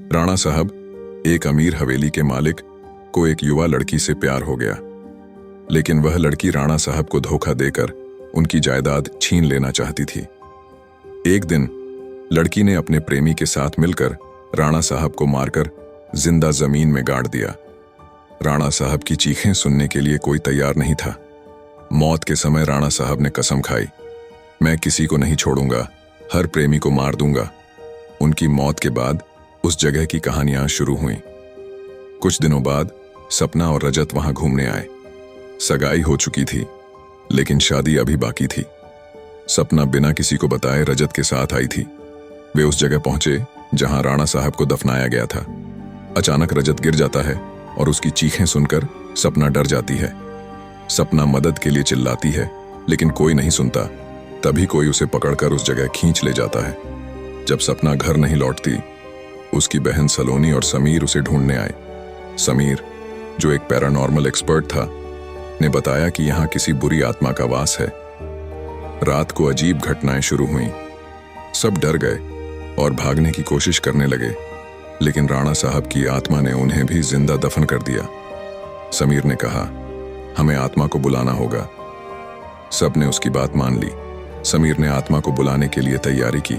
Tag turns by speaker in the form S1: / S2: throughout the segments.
S1: राणा साहब, एक अमीर हवेली के मालिक को एक युवा लड़की से प्यार हो गया, लेकिन वह लड़की राणा साहब को धोखा देकर उनकी जायदाद छीन लेना चाहती थी। एक दिन लड़की ने अपने प्रेमी के साथ मिलकर राणा साहब को मारकर जिंदा जमीन में गाड़ दिया। राणा साहब की चीखें सुनने के लिए कोई तैयार नहीं था। मौत के समय राणा साहब ने कसम खाई, मैं किसी को नहीं छोड़ूंगा, हर प्रेमी को मार दूंगा। उनकी मौत के बाद उस जगह की कहानियां शुरू हुईं। कुछ दिनों बाद सपना और रजत वहां घूमने आए। सगाई हो चुकी थी, लेकिन शादी अभी बाकी थी। सपना बिना किसी को बताए रजत के साथ आई थी। वे उस जगह पहुंचे जहां राणा साहब को दफनाया गया था। अचानक रजत गिर जाता है और उसकी चीखें सुनकर सपना डर जाती है। सपना मदद के लिए चिल्लाती है, लेकिन कोई नहीं सुनता। तभी कोई उसे पकड़कर उस जगह खींच ले जाता है। जब सपना घर नहीं लौटती, उसकी बहन सलोनी और समीर उसे ढूंढने आए। समीर, जो एक पैरानॉर्मल एक्सपर्ट था, ने बताया कि यहाँ किसी बुरी आत्मा का वास है। रात को अजीब घटनाएं शुरू हुईं। सब डर गए और भागने की कोशिश करने लगे, लेकिन राणा साहब की आत्मा ने उन्हें भी जिंदा दफन कर दिया। समीर ने कहा, हमें आत्मा को बुलाना होगा। सब ने उसकी बात मान ली। समीर ने आत्मा को बुलाने के लिए तैयारी की।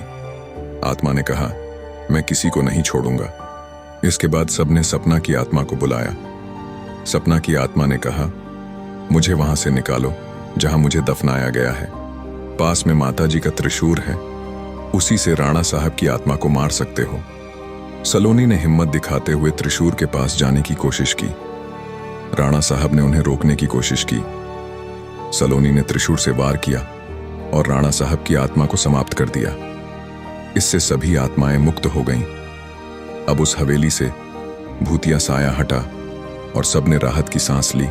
S1: आत्मा ने कहा, मैं किसी को नहीं छोड़ूंगा। इसके बाद सबने सपना की आत्मा को बुलाया। सपना की आत्मा ने कहा, मुझे वहां से निकालो जहां मुझे दफनाया गया है। पास में माताजी का त्रिशूल है, उसी से राणा साहब की आत्मा को मार सकते हो। सलोनी ने हिम्मत दिखाते हुए त्रिशूल के पास जाने की कोशिश की। राणा साहब ने उन्हें रोकने की कोशिश की। सलोनी ने त्रिशूल से वार किया और राणा साहब की आत्मा को समाप्त कर दिया। इससे सभी आत्माएं मुक्त हो गईं। अब उस हवेली से भूतिया साया हटा और सबने राहत की सांस ली।